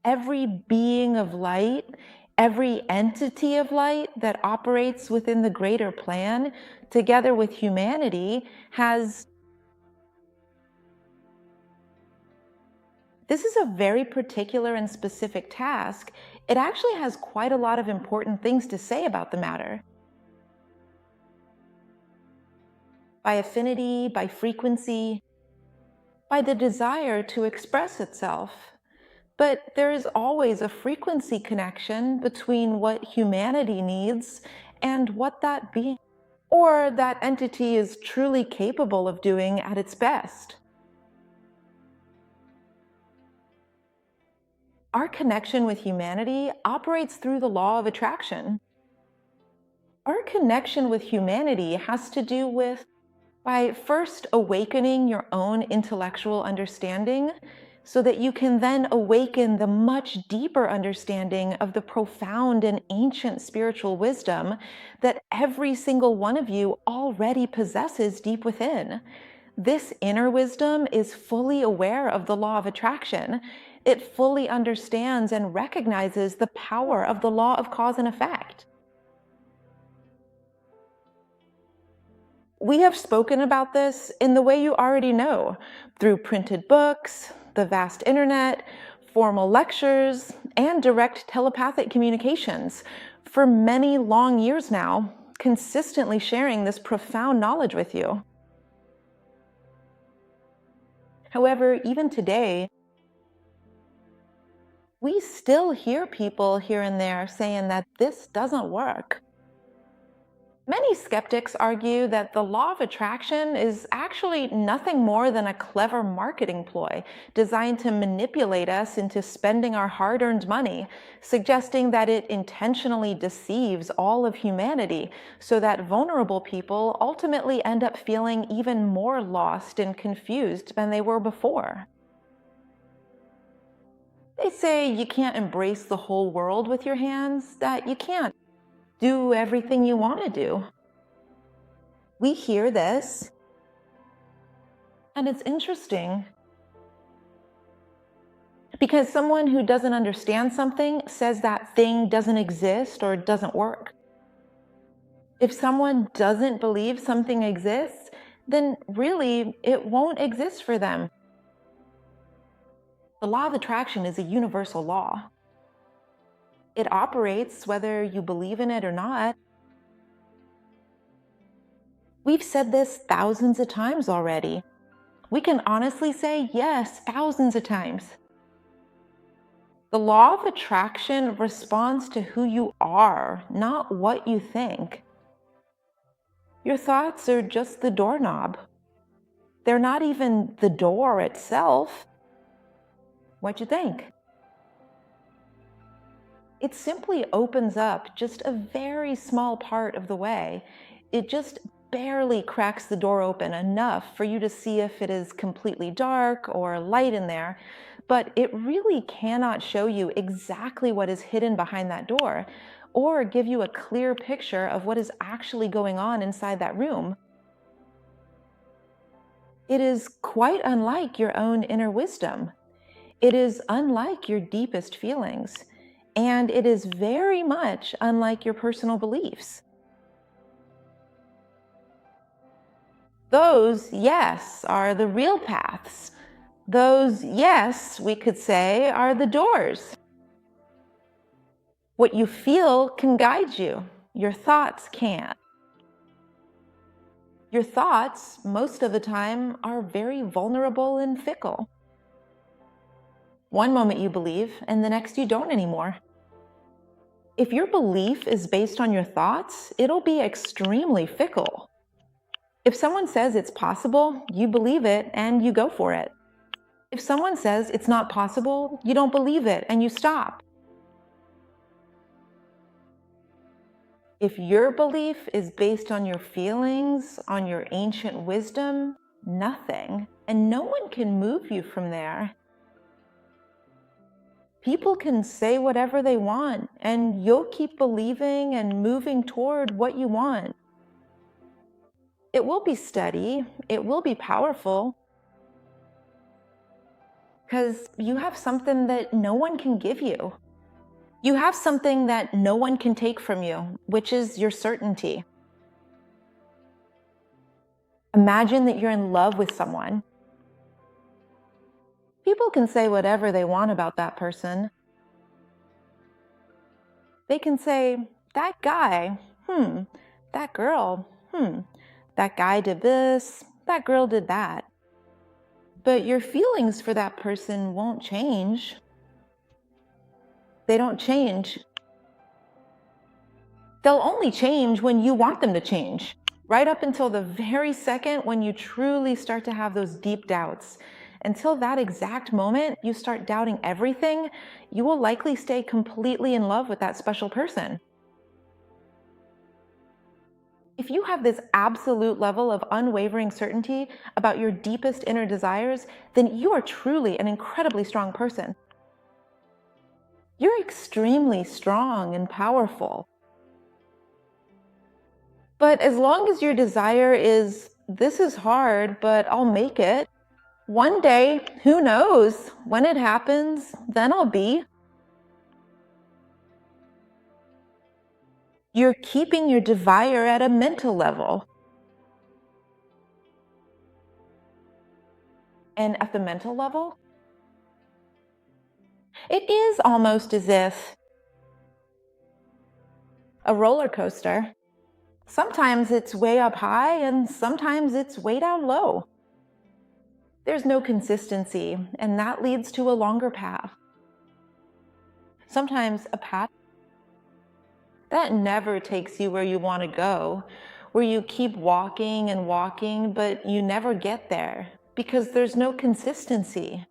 every being of light, every entity of light that operates within the greater plan, together with humanity, this is a very particular and specific task. It actually has quite a lot of important things to say about the matter. By affinity, by frequency, by the desire to express itself. But there is always a frequency connection between what humanity needs and what that being or that entity is truly capable of doing at its best. Our connection with humanity operates through the law of attraction. Our connection with humanity has to do with by first awakening your own intellectual understanding so that you can then awaken the much deeper understanding of the profound and ancient spiritual wisdom that every single one of you already possesses deep within. This inner wisdom is fully aware of the law of attraction. It fully understands and recognizes the power of the law of cause and effect. We have spoken about this in the way you already know, through printed books, the vast internet, formal lectures, and direct telepathic communications for many long years now, consistently sharing this profound knowledge with you. However, even today, we still hear people here and there saying that this doesn't work. Many skeptics argue that the law of attraction is actually nothing more than a clever marketing ploy designed to manipulate us into spending our hard-earned money, suggesting that it intentionally deceives all of humanity so that vulnerable people ultimately end up feeling even more lost and confused than they were before. They say you can't embrace the whole world with your hands, that you can't do everything you want to do. We hear this, and it's interesting because someone who doesn't understand something says that thing doesn't exist or doesn't work. If someone doesn't believe something exists, then really it won't exist for them. The law of attraction is a universal law. It operates whether you believe in it or not. We've said this thousands of times already. We can honestly say yes, thousands of times. The law of attraction responds to who you are, not what you think. Your thoughts are just the doorknob. They're not even the door itself. What'd you think? It simply opens up just a very small part of the way. It just barely cracks the door open enough for you to see if it is completely dark or light in there, but it really cannot show you exactly what is hidden behind that door or give you a clear picture of what is actually going on inside that room. It is quite unlike your own inner wisdom. It is unlike your deepest feelings. And it is very much unlike your personal beliefs. Those, yes, are the real paths. Those, yes, we could say, are the doors. What you feel can guide you. Your thoughts can't. Your thoughts, most of the time, are very vulnerable and fickle. One moment you believe, and the next you don't anymore. If your belief is based on your thoughts, it'll be extremely fickle. If someone says it's possible, you believe it and you go for it. If someone says it's not possible, you don't believe it and you stop. If your belief is based on your feelings, on your ancient wisdom, nothing, and no one can move you from there. People can say whatever they want, and you'll keep believing and moving toward what you want. It will be steady, it will be powerful. because you have something that no one can give you. You have something that no one can take from you, which is your certainty. Imagine that you're in love with someone. People can say whatever they want about that person. They can say, that guy, that girl, that guy did this, that girl did that. But your feelings for that person won't change. They don't change. They'll only change when you want them to change. Right up until the very second when you truly start to have those deep doubts. Until that exact moment you start doubting everything, you will likely stay completely in love with that special person. If you have this absolute level of unwavering certainty about your deepest inner desires, then you are truly an incredibly strong person. You're extremely strong and powerful. But as long as your desire is, this is hard, but I'll make it. One day, who knows, when it happens, then I'll be. You're keeping your desire at a mental level. And at the mental level, it is almost as if a roller coaster. Sometimes it's way up high and sometimes it's way down low. There's no consistency, and that leads to a longer path. Sometimes a path that never takes you where you want to go, where you keep walking and walking, but you never get there because there's no consistency.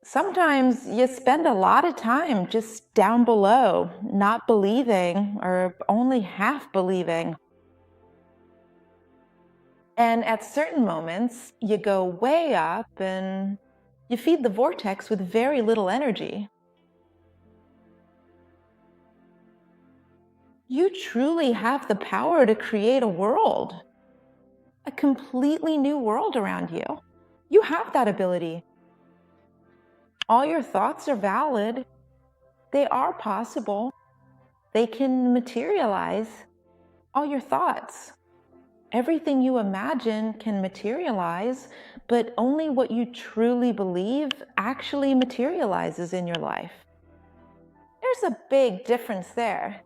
Sometimes you spend a lot of time just down below, not believing or only half believing. And at certain moments, you go way up and you feed the vortex with very little energy. You truly have the power to create a world, a completely new world around you. You have that ability. All your thoughts are valid. They are possible. They can materialize. All your thoughts. Everything you imagine can materialize, but only what you truly believe actually materializes in your life. There's a big difference there.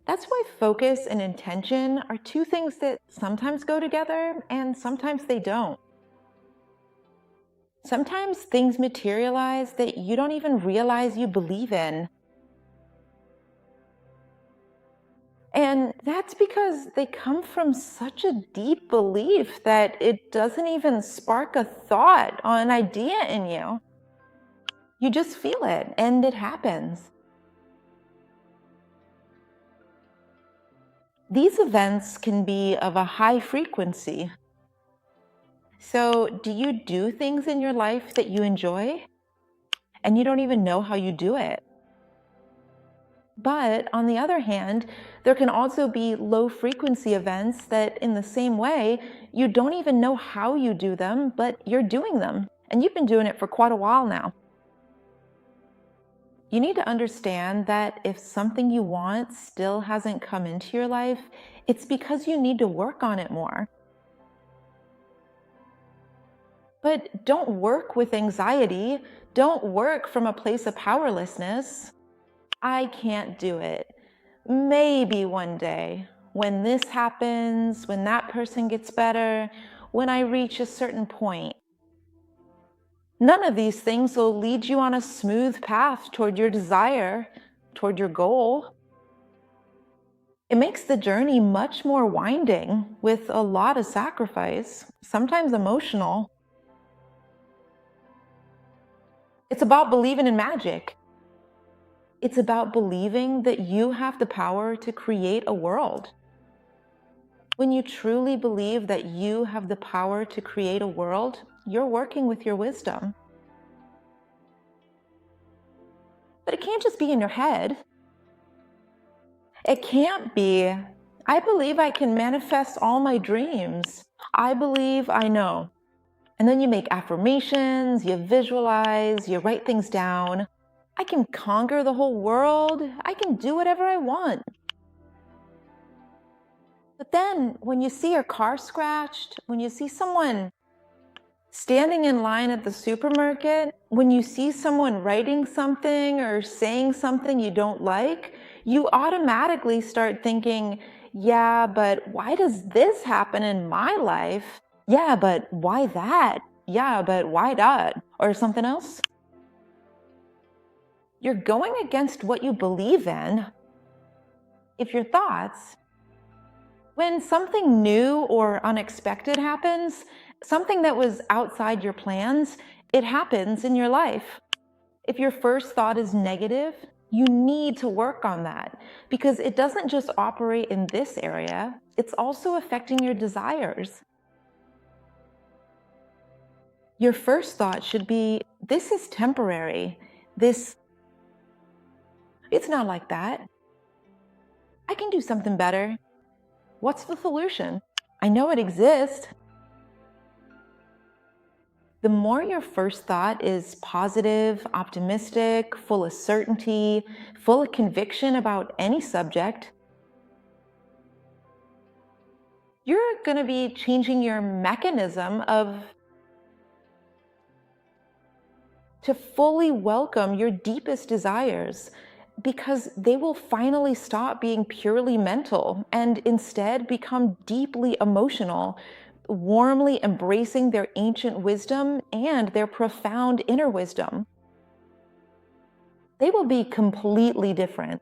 That's why focus and intention are two things that sometimes go together and sometimes they don't. Sometimes things materialize that you don't even realize you believe in. And that's because they come from such a deep belief that it doesn't even spark a thought or an idea in you. You just feel it and it happens. These events can be of a high frequency. So, do you do things in your life that you enjoy? And you don't even know how you do it? But on the other hand, there can also be low frequency events that in the same way, you don't even know how you do them, but you're doing them. And you've been doing it for quite a while now. You need to understand that if something you want still hasn't come into your life, it's because you need to work on it more. But don't work with anxiety. Don't work from a place of powerlessness. I can't do it. Maybe one day, when this happens, when that person gets better, when I reach a certain point. None of these things will lead you on a smooth path toward your desire, toward your goal. It makes the journey much more winding with a lot of sacrifice, sometimes emotional. It's about believing in magic. It's about believing that you have the power to create a world. When you truly believe that you have the power to create a world, you're working with your wisdom. But it can't just be in your head. It can't be, I believe I can manifest all my dreams. I believe I know. And then you make affirmations, you visualize, you write things down. I can conquer the whole world. I can do whatever I want. But then when you see your car scratched, when you see someone standing in line at the supermarket, when you see someone writing something or saying something you don't like, you automatically start thinking, yeah, but why does this happen in my life? Yeah, but why that? Yeah, but why that? Or something else? You're going against what you believe in. If your thoughts, when something new or unexpected happens, something that was outside your plans, it happens in your life. If your first thought is negative, you need to work on that because it doesn't just operate in this area, it's also affecting your desires. Your first thought should be, this is temporary. It's not like that. I can do something better. What's the solution? I know it exists. The more your first thought is positive, optimistic, full of certainty, full of conviction about any subject, you're going to be changing your mechanism to fully welcome your deepest desires, because they will finally stop being purely mental and instead become deeply emotional, warmly embracing their ancient wisdom and their profound inner wisdom. They will be completely different.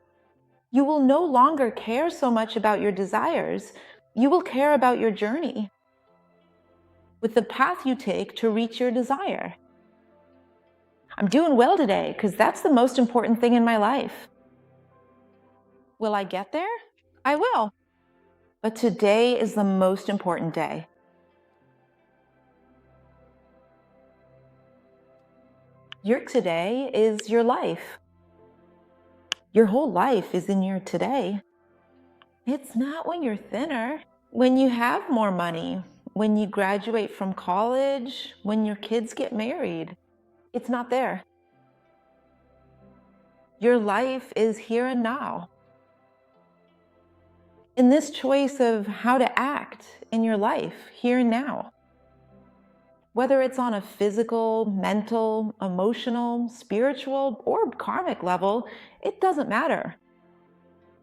You will no longer care so much about your desires. You will care about your journey with the path you take to reach your desire. I'm doing well today because that's the most important thing in my life. Will I get there? I will. But today is the most important day. Your today is your life. Your whole life is in your today. It's not when you're thinner, when you have more money, when you graduate from college, when your kids get married. It's not there. Your life is here and now. In this choice of how to act in your life, here and now. Whether it's on a physical, mental, emotional, spiritual, or karmic level, it doesn't matter.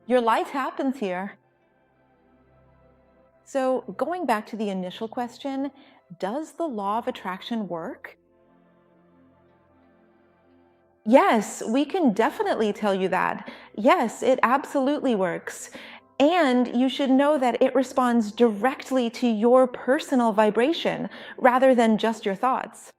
Your life happens here. So going back to the initial question, does the law of attraction work? Yes, we can definitely tell you that. Yes, it absolutely works. And you should know that it responds directly to your personal vibration rather than just your thoughts.